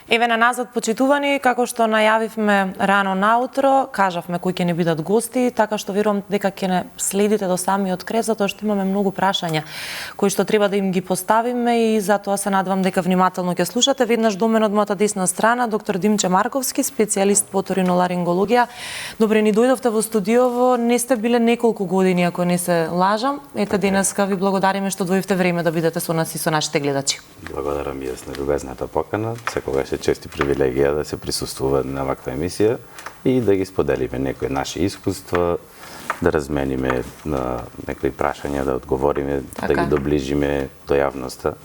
Еве на назад, почитувани, како што најавивме рано наутро, кажавме кои ќе ни бидат гости, така што верувам дека ќе не следите до самиот крај, затоа што имаме многу прашања кои што треба да им ги поставиме и затоа се надевам дека внимателно ќе слушате. Веднаш до мене од мојата десна страна доктор Димче Марковски, специјалист по оториноларингологија. Добре ни дојдовте во студиово, не сте биле неколку години ако не се лажам. Ете денеска ви благодариме што дојдовте време да бидете со нас и со нашите гледачи. Благодарам и јас на љубезната покана. Секогаш е чест и привилегија да се присуствува на ваква емисија и да ги споделиме некои наши искуства, да размениме на некои прашања, да одговориме, да ги доближиме до јавноста.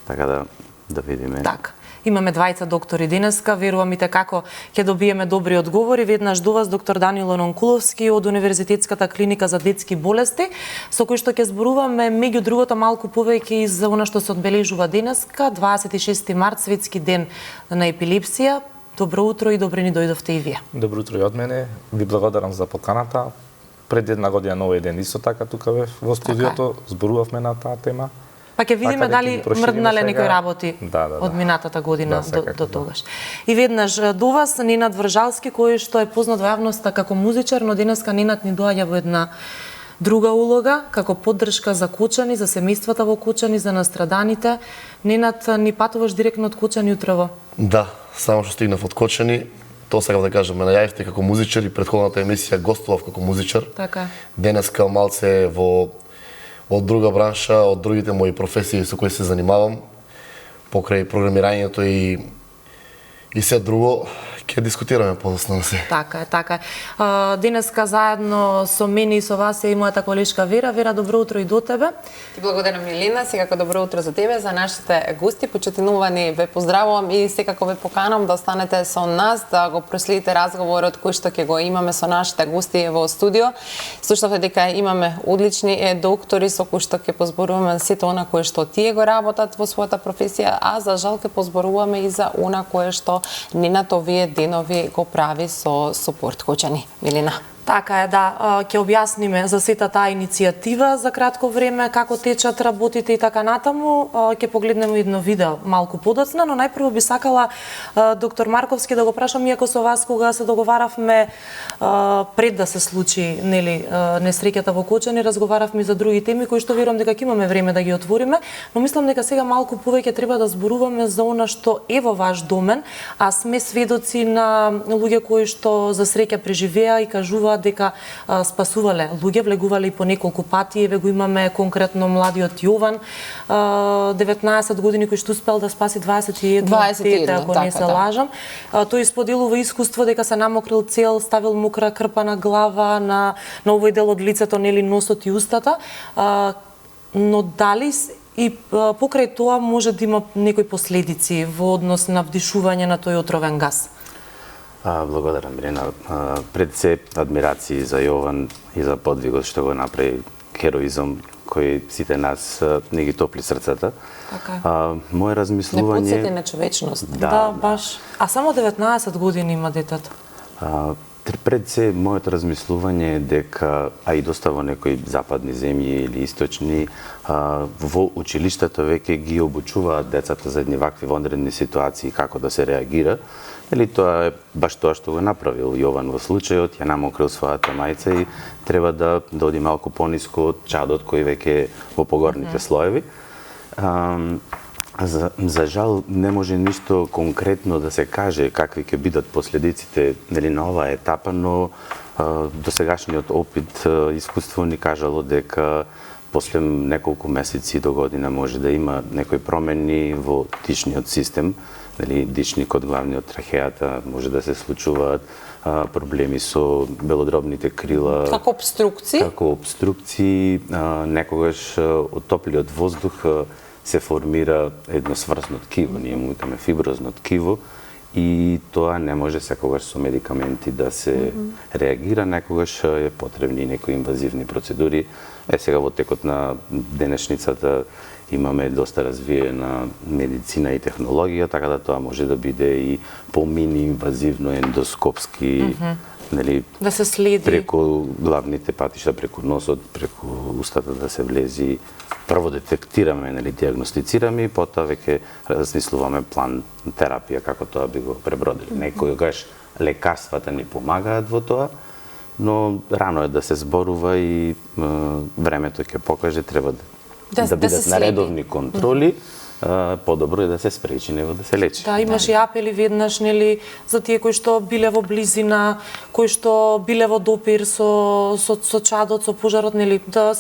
Така да видиме. Така. Имаме двајца доктори денеска, верувам и како ќе добиеме добри одговори. Веднаш до вас доктор Данило Нонкуловски од Универзитетската клиника за детски болести, со кој што ќе зборуваме меѓу другото малку повеќе и за она што се одбележува денеска, 26 март, светски ден на епилепсија. Добро утро и добре ни дојдовте и вие. Добро утро и од мене. Ви благодарам за поканата. Пред една година на овој ден исто така тука во студиото зборувавме на таа тема. Па ќе видиме дали мрднале некои работи од минатата година до тогаш. И веднаш до вас Ненад Вржалски, кој што е познат во јавноста како музичар, но денеска Ненад ни доаѓа во една друга улога, како поддршка за Кочани, за семејствата во Кочани, за настраданите. Ненад, ни патуваш директно од Кочани утрово? Да, само што стигнав од Кочани, тоа сакам да кажам, ме најавивте како музичар и претходната емисија гостував како музичар. Така. Денеска малце од друга бранша, од другите мои професии со кои се занимавам, покрај програмирањето и се друго, ќе дискутираме подоцна на се. Така е, така е. Денеска заедно со мене и со вас е и мојата колешка Вера. Вера, добро утро и до тебе. Ти благодарам, Милина. Секако добро утро за тебе, за нашите гости. Почитувани, ве поздравувам и секако ве поканам да останете со нас, да го проследите разговорот кој што ќе го имаме со нашите гости во студио. Слушавте дека имаме одлични доктори со кои што ќе позборуваме сето она кое што тие го работат во својата професија, а за жал ќе позборуваме и за она кое што Ненад овие денови го прави со Супорт Кочани. Милина. Така е, да. Ќе објасниме за сета таа иницијатива за кратко време, како течат работите и така натаму. Ќе погледнеме едно видео малку подоцна, но најпрво би сакала доктор Марковски да го прашам, иако со вас кога се договаравме пред да се случи несреќата во Кочани, разговаравме за други теми кои што верувам дека ќе имаме време да ги отвориме, но мислам дека сега малку повеќе треба да зборуваме за она што е во ваш домен, а сме сведоци на луѓе кои што за среќа преживеа и кажуваат дека спасувале луѓе, влегувале и по неколку пати. Еве го имаме конкретно младиот Јован, 19 години, кој што успел да спаси 21 дете, ако не се лажам. Тој споделува искуство дека се намокрил цел, ставил мокра крпа на глава, на овој дел од лицето, носот и устата. Но дали и покрај тоа може да има некои последици во однос на вдишување на тој отровен газ? Благодарам, Милина. Пред се адмирации за Јован и за подвигот што го направи, хероизам кој сите нас не ги топли срцата. Моје размислување... Не потсети на човечност. Да, баш. А само 19 години има детето. Пред се, моето размислување е дека, а и доста во некои западни земји или источни, во училиштата веќе ги обучуваат децата за едни вакви вонредни ситуации, како да се реагира. Или тоа е баш тоа што го направил Јован во случајот, ја намокрил својата мајца и треба да оди малку пониско од чадот кој веќе е во погорните слоеви. За жал не може ништо конкретно да се каже какви ќе бидат последиците на оваа етапа, но досегашниот опит, искуство ни кажало дека после неколку месеци до година може да има некои промени во дишниот систем, дишникот, главниот, трахеата, може да се случуваат проблеми со белодробните крила. Како обструкции? Како обструкции, некогаш од топлиот воздух се формира едно сврсно ткиво, ние му викаме фиброзно ткиво, и тоа не може секогаш со медикаменти да се реагира, некогаш е потребни некои инвазивни процедури. Сега во текот на денешницата имаме доста развиена медицина и технологија, така да тоа може да биде и помини инвазивно ендоскопски нели Да се следи. преку главните патишта, преку носот, преку устата да се влези. Прво детектираме, нели дијагностицираме и потоа веќе размислуваме план терапија како тоа би го пребродили. Некогаш лекарствата ни помагаат во тоа, но рано е да се зборува и времето ќе покаже, треба да бидат наредовни контроли. Подобро е да се спречи, него да се лечи. Да, имаш и апели веднаш, нели, за тие кои што биле во близина, кои што биле во допир со чадот, со пожарот, нели, да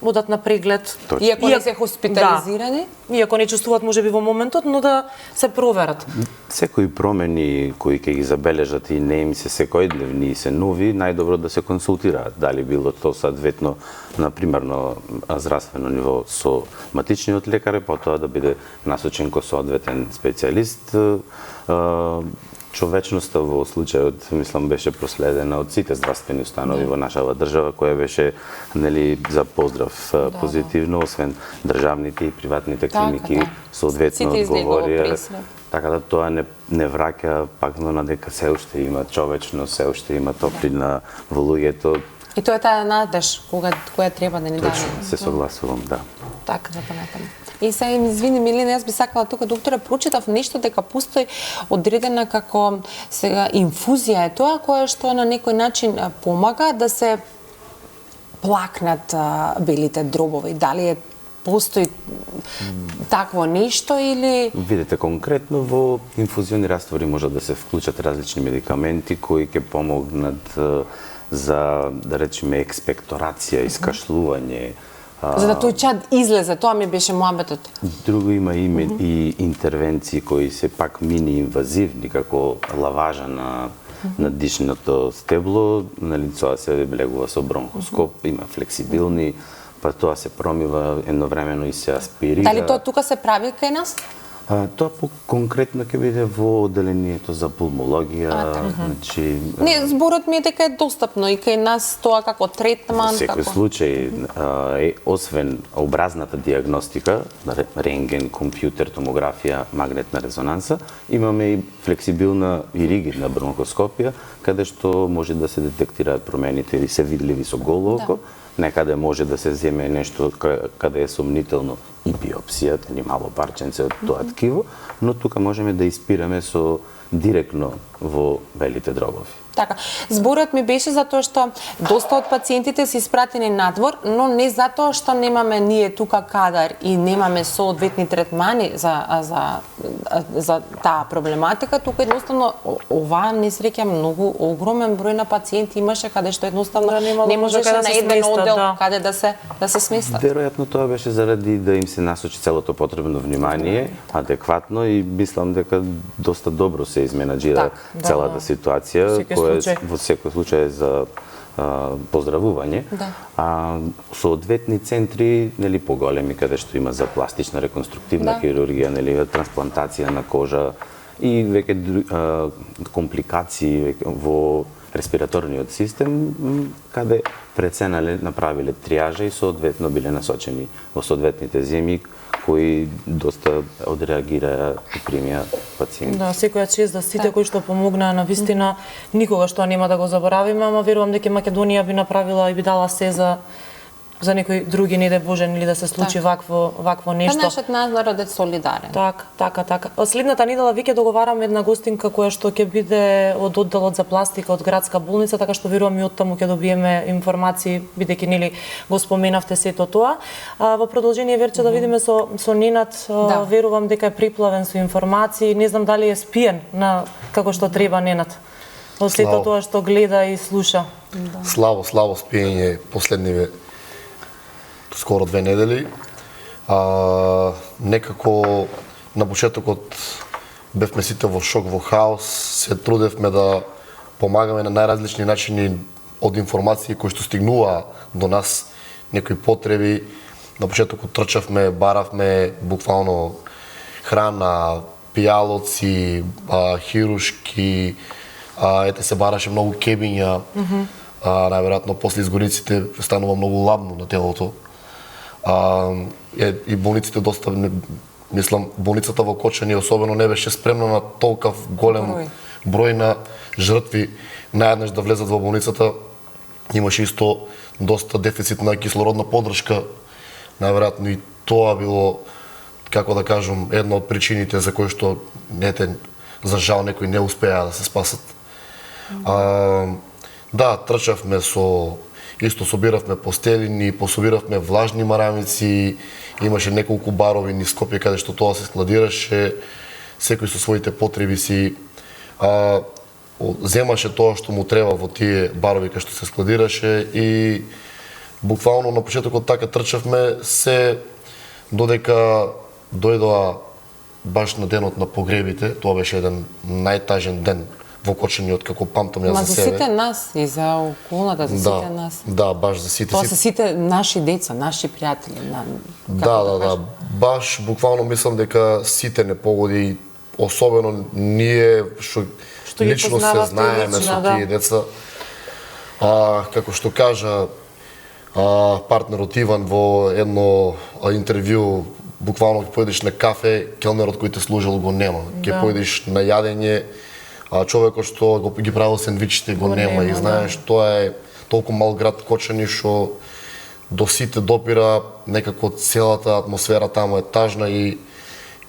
одат на преглед. Иако не се хоспитализирани? Да, иако не чувствуваат можеби во моментот, но да се проверат. Секои промени кои ќе ги забележат и не им се секојдневни и се нови, најдобро да се консултираат. Дали било тоа соодветно на примерно здравствено ниво со матичниот лекар, и потоа да биде насочен ко соодветен специјалист. Човечноста во случајот, мислам, беше проследена од сите здравствени установи во нашава држава, која беше, нели, за поздрав позитивно, освен државните и приватните клиники соодветно одговорија. Така да тоа не враќа пак на дека се уште има човечно, се уште има топлина во луѓето. И тоа е таа надеж која треба да ни даде. Точно, се согласувам, да. Така. За понатаму. И се извини Милина, јас би сакала тука, докторе, прочитав нешто дека постои одредена како сега инфузија е тоа која што на некој начин помага да се плакнат белите дробови. Дали постои такво нешто или... Видете, конкретно во инфузиони раствори може да се вклучат различни медикаменти кои ќе помогнат за, да речеме, експекторација, искашлување. За да тој чад излезе, тоа ми беше муабетот. Друго има и интервенции кои се пак мини-инвазивни, како лаважа на дишното стебло, на лицоа се влегува со бронхоскоп, има флексибилни, па тоа се промива едновремено и се аспирира. Дали тоа тука се прави кај нас? Тоа конкретно ќе биде во одделението за пулмологија, значи Не, зборот ми е дека е достапно и кај нас тоа како третман, во секој случај, освен образната дијагностика, рентген, компјутер, томографија, магнетна резонанса, имаме и флексибилна и ригидна бронхоскопија, каде што може да се детектираат промените или се видливи со голо око. Некаде може да се земе нешто каде е сомнително и биопсија, или мало парченце од тоа ткиво, но тука можеме да испираме со директно во белите дробови. Така, зборот ми беше затоа што доста од пациентите се испратени надвор, но не затоа што немаме ние тука кадар и немаме соодветни третмани за таа проблематика, тука едноставно оваа несреќа многу огромен број на пациенти имаше каде што едноставно не можеше на еден оддел каде да се сместат. Веројатно тоа беше заради да им се насочи целото потребно внимание адекватно и мислам дека доста добро се изменаџира целата ситуација, во секој случај за поздравување. Соодветни центри, нели, поголеми, каде што има за пластична реконструктивна хирургија, нели, трансплантација на кожа и веќе компликации во респираторниот систем, каде преценале, направиле триажа и соодветно биле насочени во соодветните земји кои доста одреагираа и примија пациенти. Да, секоја чест за сите кои што помогнаа на вистина, никогаш тоа нема да го заборавиме, ама верувам дека Македонија би направила и би дала се за некои други, не дај Боже, или да се случи вакво нешто. Па нашиот народ е солидарен. Така. Следната недела веќе договараме една гостинка која што ќе биде од одделот за пластика од градска болница, така што верувам и оттаму ќе добиеме информации, бидејќи нели го споменавте сето тоа. Во продолжение Верче да видиме со Ненад, верувам дека е приплавен со информации, не знам дали е спиен на како што треба Ненад. Од сето тоа што гледа и слуша. Славо спиење последниве скоро 2 недели. Некако на почетокот бевме сите во шок, во хаос, се трудевме да помагаме на најразлични начини од информации кои што стигнуваа до нас, некои потреби. На почетокот трчавме, баравме буквално храна, пијалоци, хирушки, ете се бараше многу кебиња. Најверојатно после изгориците станува многу ладно на телото. И болниците доста, мислам, болницата во Кочани особено не беше спремна на толкав голем број на жртви наеднаш да влезат во болницата, имаше исто доста дефицит на кислородна поддршка. Наверојатно и тоа било, како да кажам, една од причините за кои што за жал некои не успеа да се спасат. Да, трчавме исто собиравме постелини, пособиравме влажни марамици, имаше неколку барови низ Скопје каде што тоа се складираше, секој со своите потреби си земаше тоа што му треба во тие барови кај што се складираше и буквално на почетокот така трчавме се додека дојдоа баш на денот на погребите. Тоа беше еден најтажен ден во Кочани како памтам ја за себе. За сите нас и за околната, за сите нас. Да, баш за сите. Тоа се сите наши деца, наши пријатели. Да. Баш буквално мислам дека сите не погоди, особено ние што лично се знаеме со тие деца. Како што кажа партнерот Иван во едно интервју, буквално ќе појдеш на кафе, келнерот кој те служил го нема. Ќе појдеш на јадење, човекот што ги правил сендвичите го нема. И знаеш, тоа е толку мал град Кочани што до сите допира, некако целата атмосфера таму е тажна и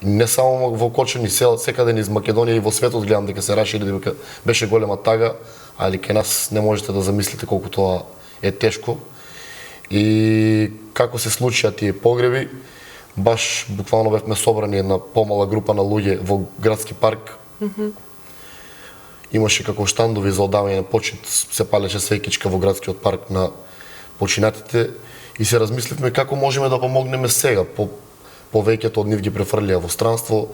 не само во Кочани, секаде низ Македонија и во светот гледам дека се рашири, дека беше голема тага, али кај нас не можете да замислите колку тоа е тешко. И како се случија тие погреби, баш буквално бевме собрани една помала група на луѓе во градски парк. Имаше како штандови за оддавање на почит, се палеше свеќичка во градскиот парк на починатите и се размисливме како можеме да помогнеме сега. Повеќето од нив ги префрлија во странство.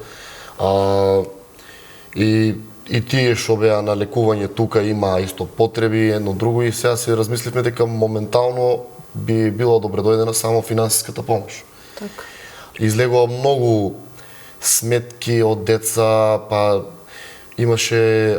И тие што беа на лекување тука има исто потреби, едно друго и сега се размисливме дека моментално би било добре дојдена само финансиската помош. Така. Излегува многу сметки од деца, па имаше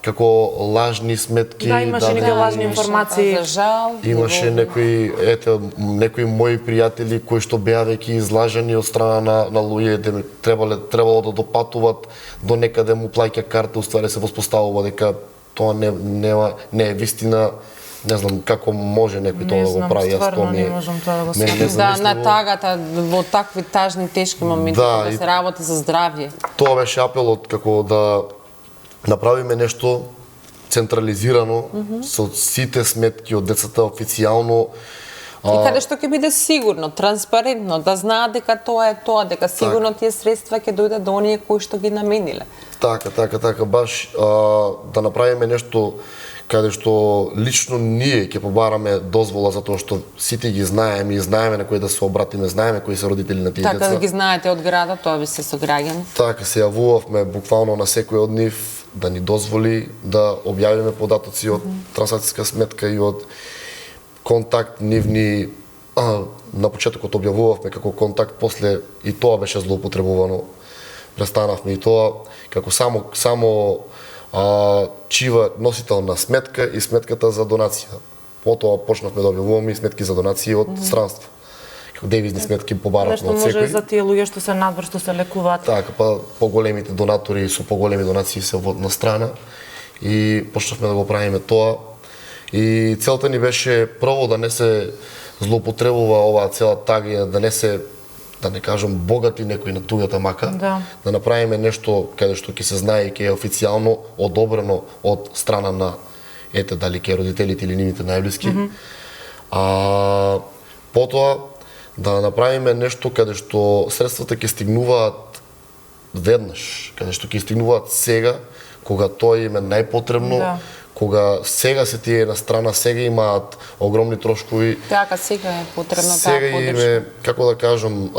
како лажни сметки. Да, имаше некои лажни информации. За жал. Имаше некои мои пријатели кои што беа веќе излажани од страна на луѓе, требало да допатуват до некаде, му плаќа карта, уствари се воспоставува дека тоа не е вистина. Не знам како може некој тоа да го прави, јас тоа не можам тоа да го сватам. Да, на тагата во такви тажни тешки моменти да се работи за здравје. Тоа беше апелот како да направиме нешто централизирано со сите сметки од децата официјално. И каде што ќе биде сигурно, транспарентно, да знаат дека тоа е тоа, дека сигурно тие средства ќе дојдат до оние кои што ги намениле. Така, баш да направиме нешто каде што лично ние ќе побараме дозвола за тоа што сите ги знаеме и знаеме на кои да се обратиме, знаеме кои се родители на тие деца. Така да ги знаете од градот, тоа би се сограѓани. Така, се јавувавме буквално на секој од нив да ни дозволи да објавиме податоци од трансакцијска сметка и од контакт нивни. На почетокот објавувавме како контакт, после и тоа беше злоупотребувано. Престанавме и тоа како само чива носител на сметка и сметката за донација. Потоа почнавме да објавуваме и сметки за донации од странство. Како девизни сметки побаравме од секој. Нешто може за тие луѓе што се надвор, што се лекуваат. Така, па поголемите донатори со поголеми донации се во одна страна и почнавме да го правиме тоа. И целта ни беше прво да не се злоупотребува оваа цела тага, да не се, да не кажам, богати некој на тугата мака, да направиме нешто каде што ќе се знае и ќе е официјално одобрено од страна на дали ќе родителите или нивните најблиски. Потоа да направиме нешто каде што средствата ќе стигнуваат веднаш, каде што ќе стигнуваат сега, кога тоа им е најпотребно. Кога сега се тие на страна, сега имаат огромни трошкови. Така, сега е потребно таа поддршка. Сега име, како да кажам,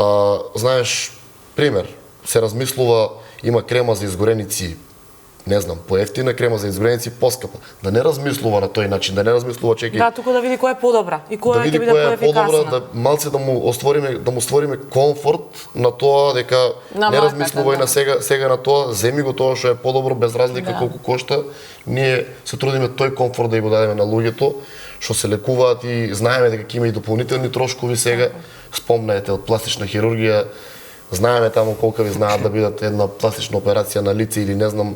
знаеш, пример, се размислува, има крема за изгореници, не знам, поевтина крема за изгореници, поскапа. Да не размислува на тој начин, да не размислува чеки. Да, туку да види која е подобра и која ќе биде поефикасна. Да види која е подобра, да малце да му створиме комфорт на тоа дека не размислувај на сега на тоа, земи го тоа што е подобро без разлика колку кошта. Ние се трудиме тој комфорт да ја го дадеме на луѓето што се лекуваат и знаеме дека ќе има и дополнителни трошкови сега. Спомнаете од пластична хирургија. Знаеме таму колку ви знаат да бидат една пластична операција на лице или не знам,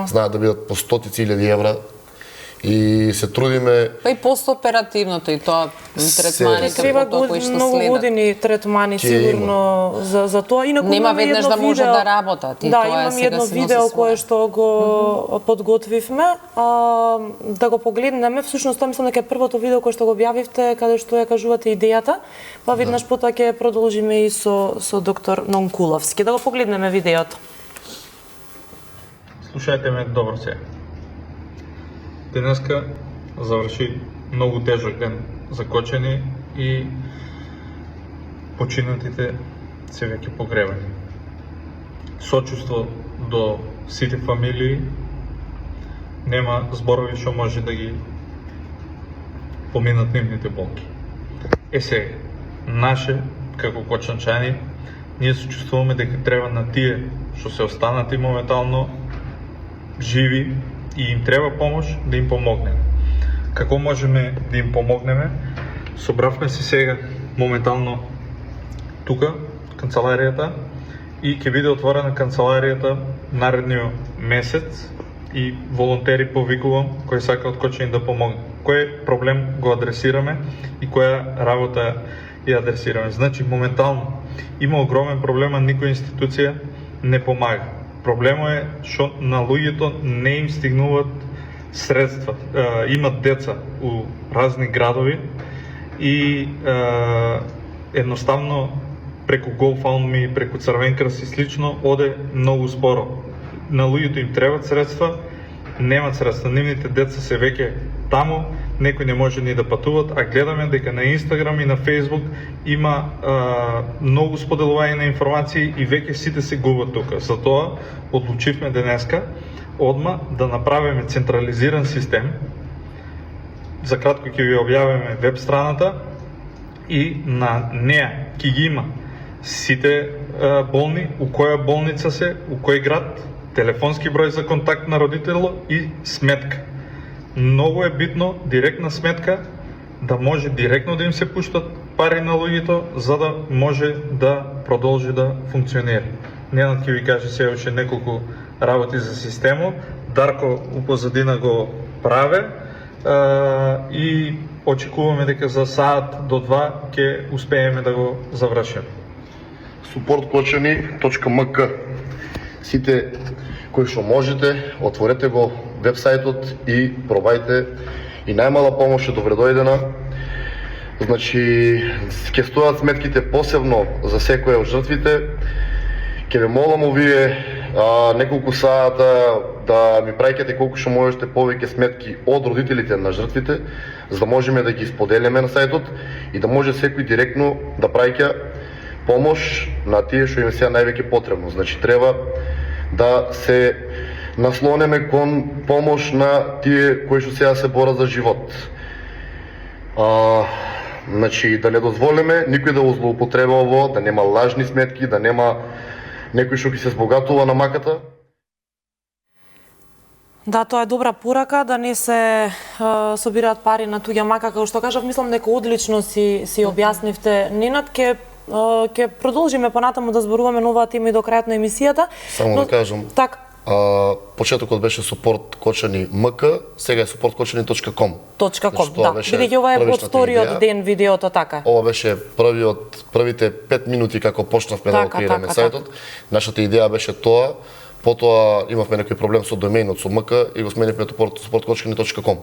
знаат да бидат по стотици илјади евра. И се трудиме. Па и постоперативното и тоа третманите Треба по тоа кои што многу следат. години третмани Ќе сигурно за тоа. Инаку Нема имам веднаш едно да може видео- да работат и да, тоа е имам сега едно се носи видео своје. кое што го подготвивме, да го погледнеме. Всушност тоа мислам дека е првото видео кое што го објавивте каде што ја кажувате идејата, па веднаш потоа ќе продолжиме и со доктор Нонкуловски. Да го погледнеме видеото. Слушајте ме добро сега. Денеска заврши многу тежок ден за Кочани и починатите се веќе погребани. Сочувство до сите фамилии, нема зборови што може да ги поминат нивните болки. Сега, наше, како кочанчани, ние сочувствуваме дека треба на тие што се останати моментално живи и им треба помош да им помогнеме. Како можеме да им помогнеме? Собравме се сега моментално тука, канцеларијата, и ќе биде отворена канцеларијата наредниот месец и волонтери повикувам кои сакаат Кочани да помогнат. Кој проблем го адресираме и која работа ја адресираме. Значи, моментално има огромен проблем, а никоја институција не помага. Проблемот е што на луѓето не им стигнуваат средства. Имат деца у разни градови и едноставно преку GoFundMe, преку Црвен крст и слично оде многу споро. На луѓето им требаат средства, немаат средства. Нивните деца се веќе таму, некои не може ни да патуват, а гледаме дека на Инстаграм и на Фейсбук има многу споделување на информации и веќе сите се губат тука. Затоа одлучивме денеска одма да направиме централизиран систем. За кратко ќе ви објавиме веб страната и на неа ќе ги има сите болни, у која болница се, у кој град, телефонски број за контакт на родитело и сметка. Многу е битно директна сметка да може директно да им се пуштат пари на луѓето за да може да продолжи да функционира. Ненад ќе ви каже се уште неколку работи за системот, Дарко у позадина го праве и очекуваме дека за саат до 2 ќе успееме да го завршиме. supportkočani.mk. Сите кои што можете, отворете го вебсајтот и пробајте, и најмала помош е добредојдена. Значи, ќе стојат сметките посебно за секоја од жртвите. Ќе ве молам овие неколку саата да ми праќате колку што можете повеќе сметки од родителите на жртвите, за да можеме да ги споделиме на сајтот и да може секој директно да праќа помош на тие што им се највеќе потребно. Значи, треба да се наслонеме кон помош на тие кои што сега се борат за живот. Значи, да не дозволиме никој да го злоупотреба ово, да нема лажни сметки, да нема некој што ќе се збогатува на маката. Да, тоа е добра порака, да не се собираат пари на туѓа мака, како што кажав, мислам дека одлично си објаснивте. Ненад ќе продолжиме понатаму да зборуваме на оваа тема и до крајот на емисијата. Само да кажам. Так. Почетокот беше supportkočani.mk, сега е supportkočani.com. .com, да. Бидејќи ова е од вториот ден видеото, така. Ова беше првите 5 минути како почнавме да го креираме сајтот. Нашата идеја беше тоа. Потоа имавме некој проблем со домеинот со МК и го сменивме supportkočani.com.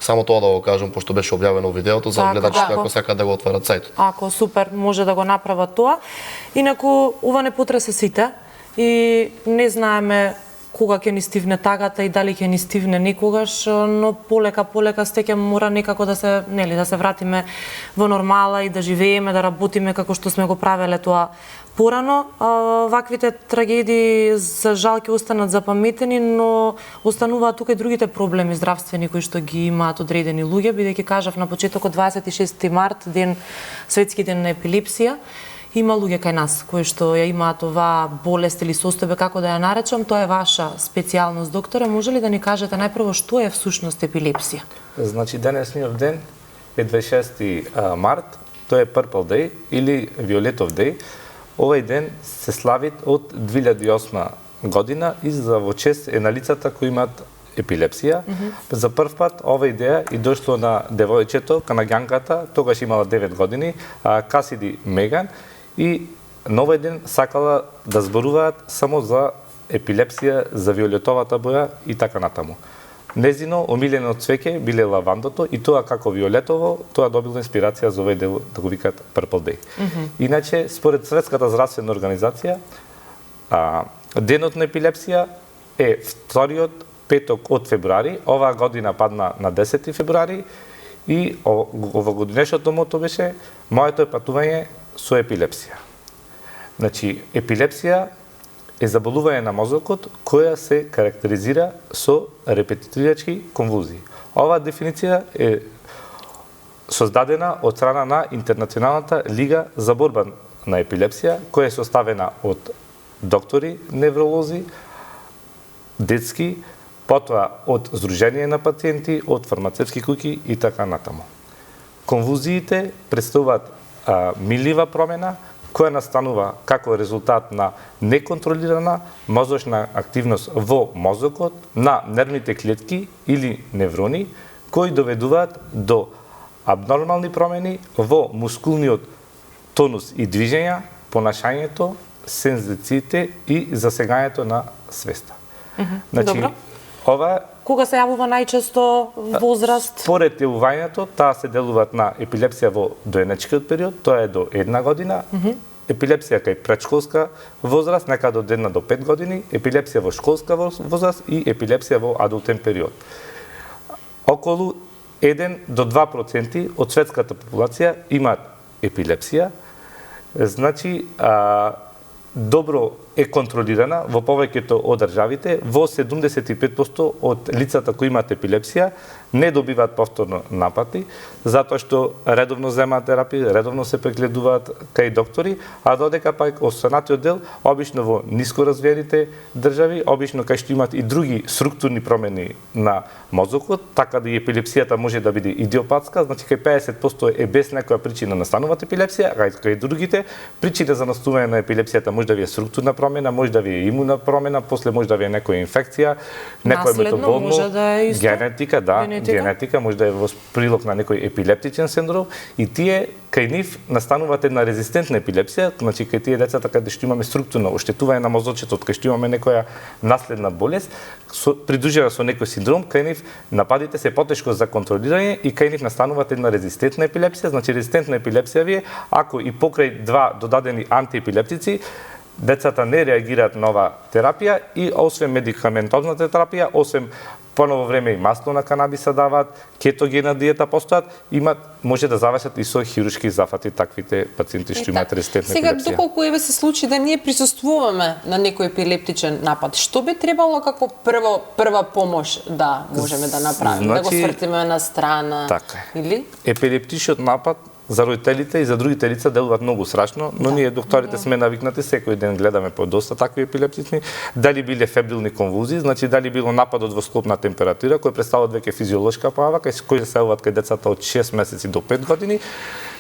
Само тоа да го кажам, пошто беше објавено видеото за гледачите ако сакаат да го отворат сајтот. Ако супер, може да го направат тоа. Инаку, ова не потресе сите и не знаеме кога ќе ни стивне тагата и дали ќе ни стивне никогаш, но полека стеќе мора некако да се, да се вратиме во нормала и да живееме, да работиме како што сме го правеле тоа порано. Ваквите трагедии за жал ќе останат запаметени, но остануваат тука и другите проблеми здравствени кои што ги имаат одредени луѓе, бидејќи кажав на почетокот 26 март, светски ден на епилепсија. Има луѓе кај нас кои што ја имаат оваа болест или состојба, како да ја наречам. Тоа е ваша специјалност, докторе. Може ли да ни кажете најпрво што е всушност епилепсија? Значи, денесниот ден е 26 март, тоа е Purple Day или Виолетов Day. Овој ден се слави од 2008 година и за во чест е на лицата кои имаат епилепсија. За прв пат ова идеја и дошло на девојчето, канаѓанката, тогаш имала 9 години, Касиди Меган, и на овој ден сакала да зборуваат само за епилепсија, за виолетовата боја и така натаму. Незино омилено цвеќе биле лавандото и тоа како виолетово, тоа добило инспирација за овој дел да го викаат Purple Day. Иначе, според Светската здравствена организација, денот на епилепсија е вториот петок од февруари, оваа година падна на 10 февруари и овогодинешното мото беше моето е патување со епилепсија. Значи, епилепсија е заболување на мозокот која се карактеризира со репетитивни конвулзии. Оваа дефиниција е создадена од страна на Интернационалната лига за борба на епилепсија, која е составена од доктори, невролози, детски, потоа од Сдружение на пациенти, од фармацевтски куќи и така натаму. Конвулзиите представуваат милива промена која настанува како резултат на неконтролирана мозочна активност во мозокот на нервните клетки или неврони, кои доведуваат до абнормални промени во мускулниот тонус и движења, понашањето, сензациите и засегањето на свеста. Значи, ова Кога се јавува најчесто возраст? Според јавувањето, таа се делуваат на епилепсија во доеначкиот период, тоа е до 1 година, епилепсија кај предшколска возраст, некаде од 1 до 5 години, епилепсија во школска возраст и епилепсија во адултен период. Околу 1 до 2% од светската популација имаат епилепсија, значи добро е контролирана во повеќето од државите, во 75% од лицата кои имаат епилепсија не добиваат повторно нападки, затоа што редовно земаат терапија, редовно се прегледуваат кај доктори, а додека пак останатиот дел, обично во ниско развиените држави, обично кај што имаат и други структурни промени на мозокот, така да и епилепсијата може да биде идиопатска, значи кај 50% е без некоја причина настануваат епилепсија, а кај другите причина за настанување на епилепсијата може да ви е структурна промена, може да ви е имуна промена, после може да ви е некоја инфекција, некој метаболно, може да е исто. генетика, да, генетика може да е во прилог на некој епилептичен синдром и тие кај нив настануваат една резистентна епилепсија, значи кај тие децата каде што имаме структурно оштетување на мозочето, кај што имаме некоја наследна болест, придружена со некој синдром, кај нив нападите се потешко за контролирање и кај нив настануваат една резистентна епилепсија, значи резистентна епилепсија ви е ако и покрај два додадени антиепилептици децата не реагираат на оваа терапија и освен медикаментозната терапија, освен поново време и масло на канабиса даваат, кетогена диета постојат, може да завршат и со хируршки зафати таквите пациенти што имаат резистентна епилепсија. Сега, доколку се случи да ние присуствуваме на некој епилептичен напад, што би требало како прва помош да можеме да направиме? Да го свртиме на страна? Така. Или? Епилептичниот напад за родителите и за другите лица делуваат многу страшно, но ние докторите сме навикнати, секој ден гледаме по доста такви епилептични, дали биле фебрилни конвулзии, значи дали било нападот во склоп на температура, кој представуваат веќе физиолошка појава, кој се јавуваат кај децата од 6 месеци до 5 години,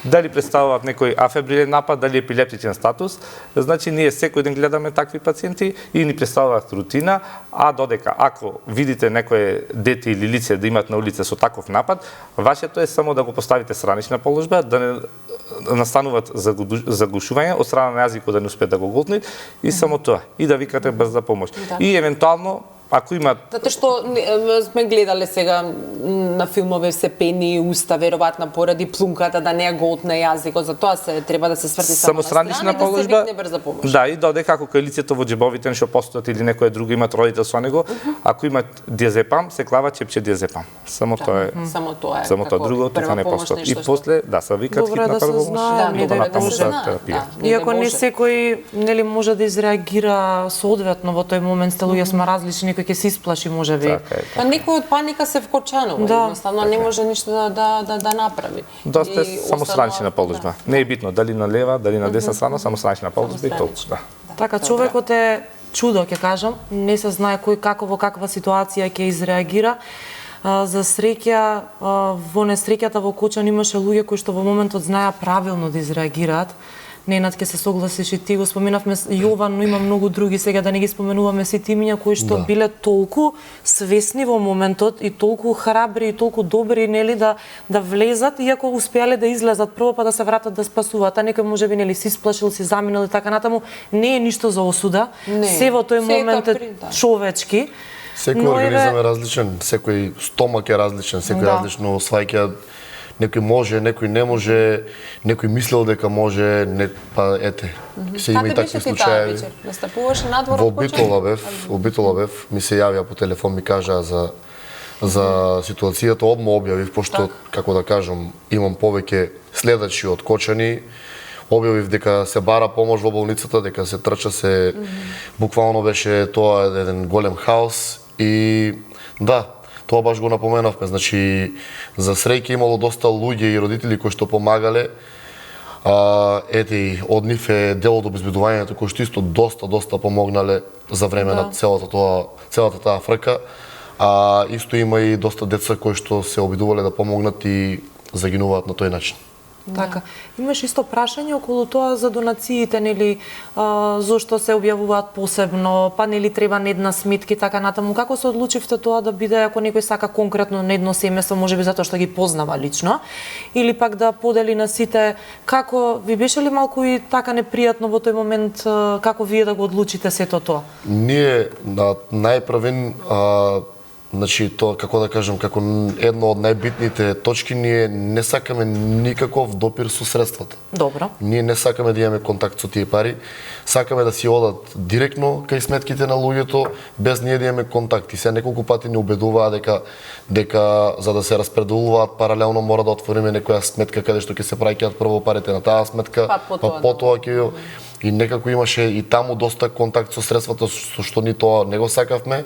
дали представуваат некој афебрилен напад, дали епилептичен статус, значи ние секој ден гледаме такви пациенти и ни представуваат рутина, а додека ако видите некое дете или лице да имаат на улица со таков напад, вашето е само да го поставите странична положба, да не настануваат заглушување од страна на јазикот да не успеат да го глотнат и само тоа, и да викате брза помош. И евентуално ако имаат... Затоа што сме гледале сега на филмове се пени уста, веројатно поради плунката да не ја голтне јазикот, затоа се треба да се сврти само на страна положба, да се викне брза помош. Да, и додека ако кај лицето во џебовите што постојат или некоја друга имаат родител со него, ако имаат диазепам, се клава чепче диазепам. Само тоа е. Само тоа е. Само тоа, друго тука не постои. И после се викат хитна прва помош. Иако не секој нели може да изреагира соодветно во тој момент, луѓе сме различни, некој ќе се исплаши можеби. Па некој од паника се вкочанува, едноставно не може ништо да направи. Доста е само странична положба. Не е битно дали на лева, дали на десна страна, само странична положба и толку. Така човекот е чудо, ќе кажам, не се знае кој како во каква ситуација ќе изреагира. За среќа, во несреќата во Кочан имаше луѓе кои што во моментот знаеа правилно да изреагираат. Ненад ќе се согласиш и ти го споменавме Јован, но има многу други, сега да не ги споменуваме сите имиња кои што биле толку свесни во моментот и толку храбри и толку добри, нели, да влезат, иако успеале да излезат прво па да се вратат да спасуваат, а некој можеби нели си сплашил, си заминал и така натаму, не е ништо за осуда. Се во тој момент е човечки. Секој организам е различен, секој стомак е различен, секој различно сваќа. Некој може, некој не може, некој мислел дека може, па ете. Се има и такви случаи. Настапуваше надвор од куќа? Во Битола бев, ми се јавија по телефон, ми кажаа за ситуацијата, одма објавив, пошто, како да кажам, имам повеќе следачи од Кочани, објавив дека се бара помош во болницата, дека се трча, буквално беше тоа еден голем хаос и да, тоа баш го напоменавме, значи за среќа имало доста луѓе и родители кои што помагале. Ете, од нив е дел од обезбедувањето кои што исто доста помогнале за време на целата таа фрка. Исто има и доста деца кои што се обидувале да помогнат и загинуваат на тој начин. Така. Имаш исто прашање околу тоа за донациите, нели, зошто се објавуваат посебно, па нели треба на една сметка и така натаму. Како се одлучивте тоа да биде, ако некој сака конкретно на едно семејство, можеби затоа што ги познава лично, или пак да подели на сите, како ви беше ли малку и така непријатно во тој момент, како вие да го одлучите сето тоа? Ние на најпрвен значи, тоа, како да кажам, како едно од најбитните точки, ние не сакаме никаков допир со средствата. Добро. Ние не сакаме да имаме контакт со тие пари, сакаме да си одат директно кај сметките на луѓето, без ние да имаме контакт. И се неколку пати ни убедуваа дека за да се распределуваат паралелно мора да отвориме некоја сметка каде што ќе се праќаат прво парите на таа сметка, па потоа ќе и некако имаше и таму доста контакт со средствата, со што ни тоа не го сакавме.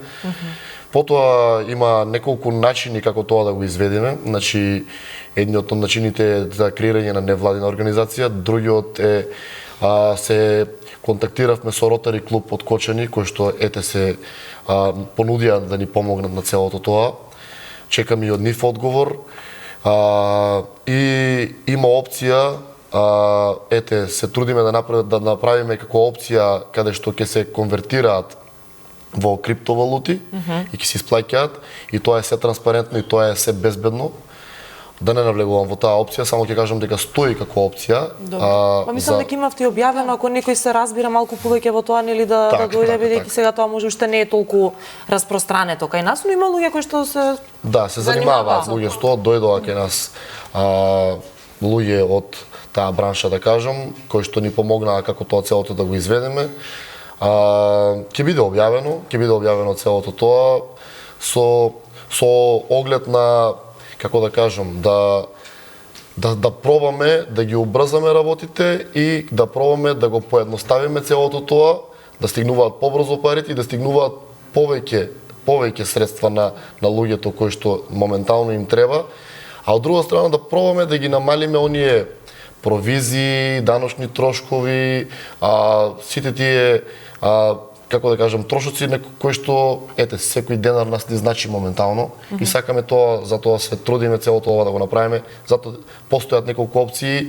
Потоа има неколку начини како тоа да го изведеме. Значи, едниот од начините е за креирање на невладина организација, другиот е се контактиравме со Ротари клуб од Кочани, кој што се понудија да ни помогнат на целото тоа. Чекаме и од нив одговор. И има опција, се трудиме да направиме како опција каде што ќе се конвертираат во криптовалути и ќе се исплаќаат, и тоа е се транспарентно и тоа е се безбедно. Да не навлегувам во таа опција, само ќе кажам дека стои како опција. Па мислам дека имавте објавено, ако некој се разбира малку повеќе во тоа, нели да дојде, бидејќи сега тоа може уште не е толку распространето кај нас, но има луѓе кои што се се занимаваат, луѓе дојдоа кај нас, луѓе од таа бранша, да кажам, кои што ни помогнаа како тоа целото да го изведеме. Ќе биде објавено целото тоа со оглед на, како да кажам, да пробаме да ги убрзаме работите и да пробаме да го поедноставиме целото тоа, да стигнуваат побрзо парите и да стигнуваат повеќе средства на луѓето кои што моментално им треба, а од друга страна да пробаме да ги намалиме оние провизии, даночни трошкови, сите тие како да кажам, трошоци кои што секој денар нас ни значи моментално и сакаме тоа, затоа се трудиме целото ова да го направиме, затоа постојат неколку опции,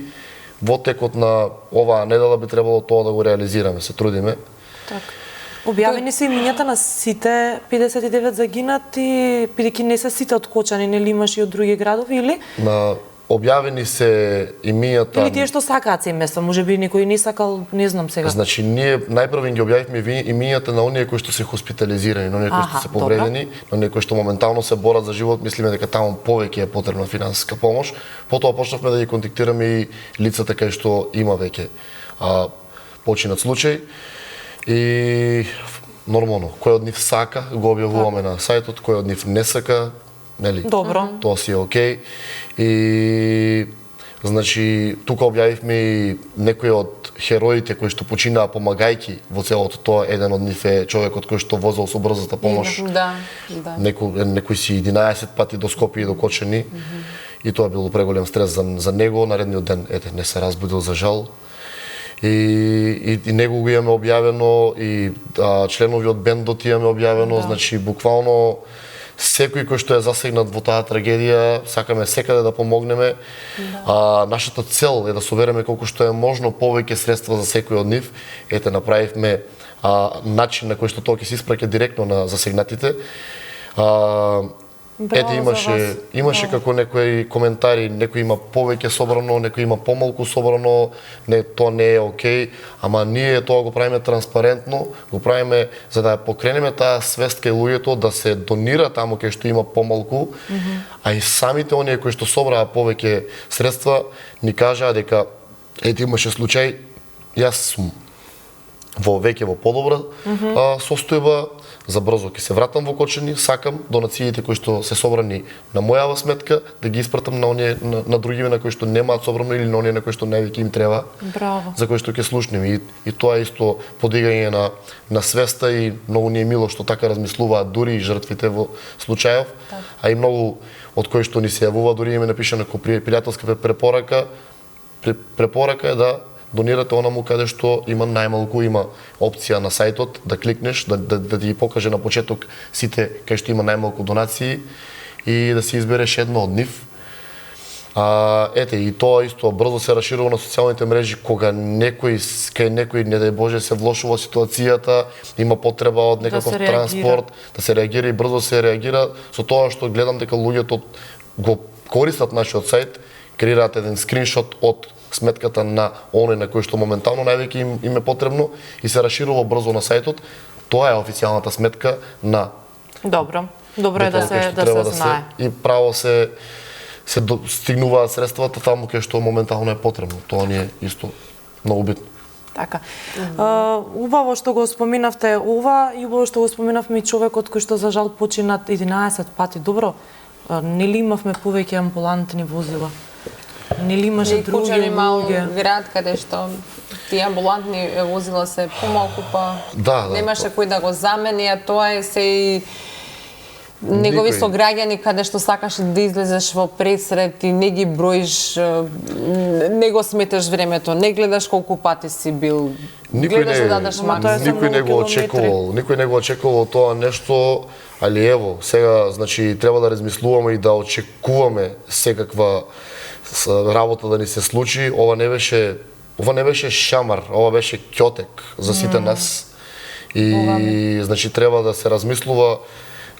во текот на оваа недела би требало тоа да го реализираме, се трудиме. Така. Објавени се имињата на сите 59 загинати, бидејќи не се сите од Кочани, нели имаш и од други градови, или? Објавени се имињата... Или тие што сакаат семејства, можеби некој не сакал, не знам сега. Значи, ние најпрво ги објавивме имињата на оние кои што се хоспитализирани, на оние кои што се повредени, на оние кои што моментално се борат за живот, мислиме дека таму повеќе е потребна финансиска помош. Потоа почнавме да ги контактираме и лицата кај што има веќе починат случај. И нормално, кој од нив сака, го објавуваме на сајтот, кој од нив не сака, нели? Добро. Тоа си е окей. И значи тука објавивме и некои од хероите кои што починаа помагајќи во целото тоа. Еден од нив е човекот кој што возел со брзата помош. Да. Некој си 11 пати до Скопје и до Кочани. И тоа било преголем стрес за него. Наредниот ден не се разбудил, за жал. И него го имаме објавено, и членови од бендот имаме објавено, значи буквално секој кој што е засегнат во таа трагедија, сакаме секаде да помогнеме. Нашата цел е да собереме колку што е можно повеќе средства за секој од нив. Ете, направивме начин на кој што тоа ќе се испраќа директно на засегнатите. Ете, имаше како некои коментари, некој има повеќе собрано, некој има помалку собрано, тоа не е окей, ама ние тоа го правиме транспарентно, го правиме за да ја покренеме таа свест кај луѓето да се донира таму кај што има помалку, а и самите оние кои што собраа повеќе средства ни кажаа дека ете имаше случај, јас сум веќе во подобра состојба, за брзо ќе се вратам во Кочани, сакам донациите кои што се собрани на мојава сметка да ги испратам на оние на другиве на кои што немаат собрано или на оние на кои што највеќе им треба. Браво. За кои што ќе слушнеме и тоа е исто подигање на свеста и многу ни е мило што така размислуваат дури и жртвите во случајов, а и многу од кои што ни се јавува дури им е напишана како пријателска препорака е да донирате онаму каде што има најмалку, има опција на сајтот да кликнеш, да ти ги покаже на почеток сите кај што има најмалку донации и да си избереш едно од нив. Ете, и тоа исто брзо се расширува на социјалните мрежи, кога кај некој, не дај Боже, се влошува ситуацијата, има потреба од некаков транспорт, да се реагира и брзо се реагира. Со тоа што гледам дека луѓето го користат нашиот сајт, креираат еден скриншот од сметката на оној на кој што моментално највеќе им е потребно и се расширува брзо на сајтот. Тоа е официјалната сметка на Добро е да се знае. И право се стигнуваат средствата таму кај што моментално е потребно. Тоа ни е исто многу битно. Така. Убаво што го споминавте ова и убаво што го споминавме и човекот кој што за жал почина 11 пати. Добро, нели имавме повеќе амбулантни возила? Нели имаше други луѓе? Град каде што тие амбулантни возила се помалку, па немаше кој да го замени, а тоа е се и негови сограѓани каде што сакаш да излезеш во пресрет и не ги броиш, не го сметаш времето, не гледаш колку пати си бил. Никој не го очекувал тоа нешто, али ево, сега значи треба да размислуваме и да очекуваме секаква работа да ни се случи. Ова не беше шамар, ова беше ќотек за сите нас. И значи треба да се размислува,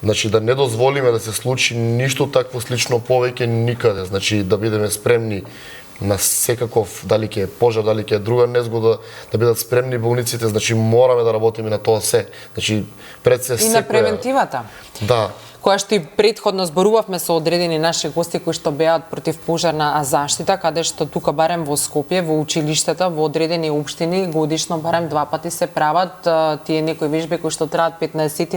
значи да не дозволиме да се случи ништо такво слично повеќе никаде. Значи да бидеме спремни на секаков, дали ќе е пожар, дали ќе е друга незгода, да бидат спремни болниците, значи мораме да работиме на тоа се. Значи пред се и на превентивата. Да. Која што и претходно зборувавме со одредени наши гости кои што беа противпожарна заштита, каде што тука барем во Скопје, во училиштата, во одредени општини годишно барем 2 пати се прават тие некои вежби кои што траат 15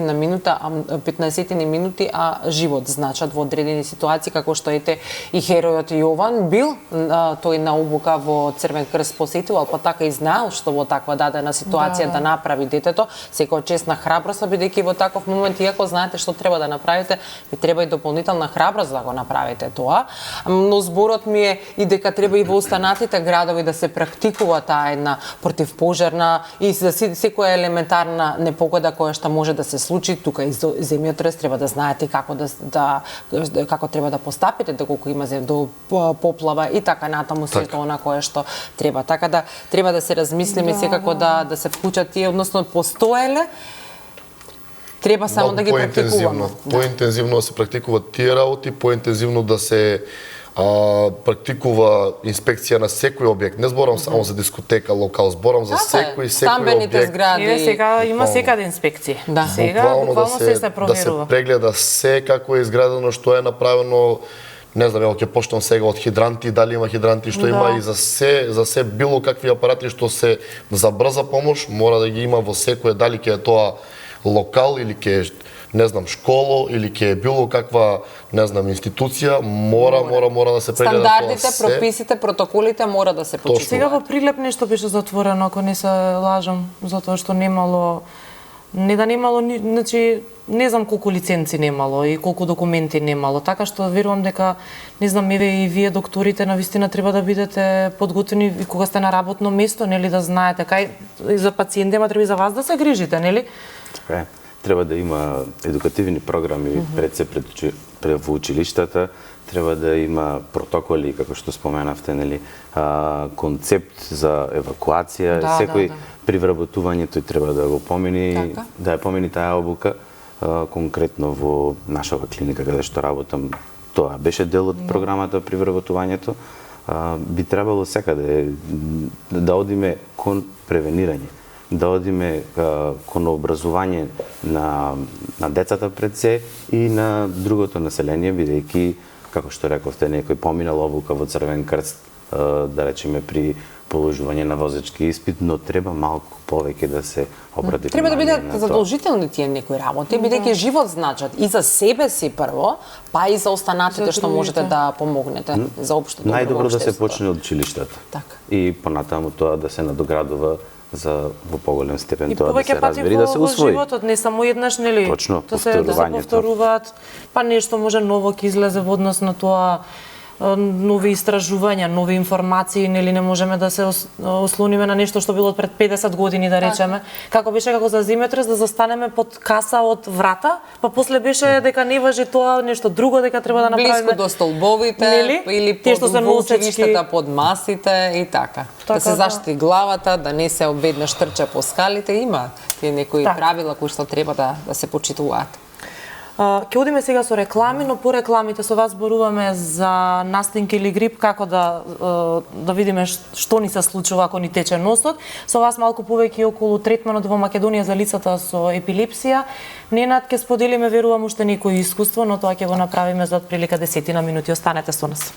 минути, а живот значат во одредени ситуации, како што ете и херојот Јован бил, тој на обука во Црвен крст посетувал, па така и знаел што во таква дадена ситуација да направи детето, секој честна храброст, бидејќи во таков момент, иако знаете што треба да направите, ви треба и дополнителна храброст да го направите тоа. Но зборот ми е и дека треба и во останатите градови да се практикува таа една противпожарна и за секоја елементарна непогода која што може да се случи, тука и земјотрес треба да знаете како како треба да постапите доколку има до поплава и така натаму сето она кое што треба. Така да треба да се размислиме секако да се вклучат тие, односно постоеле. Треба само да ги практикуваме. Поинтензивно да се практикуваат тие работи, поинтензивно да се практикува инспекција на секој објект. Не зборам само за дискотека, локал, зборам за секој стамбените згради. Сега има секаде инспекции. Да. Сега буквално се проверува. Да се прегледа се како е изградено, што е направено. Не знам, ќе почнам сега од хидранти, дали има хидранти, што има и за се било какви апарати што се за брза помош, мора да ги има во секој, дали ќе е тоа локал или ќе не знам школо или ќе е било каква не знам институција, мора да се прегледа тоа. Стандардите, прописите, протоколите мора да се почитуваат. Сега во Прилеп нешто беше затворено, ако не се лажам, затоа што немало значи не знам колку лиценци немало и колку документи немало, така што верувам дека не знам еве и вие докторите навистина треба да бидете подготвени и кога сте на работно место, нели да знаете кај за пациентите треба и за вас да се грижите, нели? Така е. треба да има едукативни програми пред се пред во училиштата, треба да има протоколи, како што споменавте, нели, концепт за евакуација, секој при вработување тој треба да го помени, да ја помени таа обука, конкретно во нашава клиника каде што работам, тоа беше дел од програмата при вработувањето. Би требало секаде да одиме кон превенирање, да одиме кон образување на децата пред се и на другото население, бидејќи, како што рековте, некој поминал обука во Црвен крст, да речеме при положување на возачки испит, но треба малку повеќе да се обрати. Треба да бидат задолжителни тие некои работи, бидејќи живот значат и за себе си прво, па и за останатите што можете да помогнете за општото добро. Најдобро да се почне од училиштата. Така. И понатаму тоа да се надоградува за во поголем степен и тоа да се разбери, да се усвои. И животот не само еднаш, нели? Точно, да се повторуваат, па нешто може ново ќе излезе во однос на тоа, нови истражувања, нови информации, нели не можеме да се ослониме на нешто што било пред 50 години, да речеме. Како беше како за Зиметрес да застанеме под каса од врата, па после беше дека не важи тоа, нешто друго дека треба да направиме. Блиску до столбовите, нели? или под училиштата, под масите и така. Да се заштити главата, да не се обеднаш трча по скалите, има тие некои правила кои што треба да се почитуваат. Ќе одиме сега со реклами, но по рекламите со вас зборуваме за настинки или грип, како да видиме што ни се случува ако ни тече носот. Со вас малку повеќе околу третманот во Македонија за лицата со епилепсија. Ненад ќе споделиме, верувам, уште некој искуство, но тоа ќе го направиме за отприлика 10 минути. Останете со нас.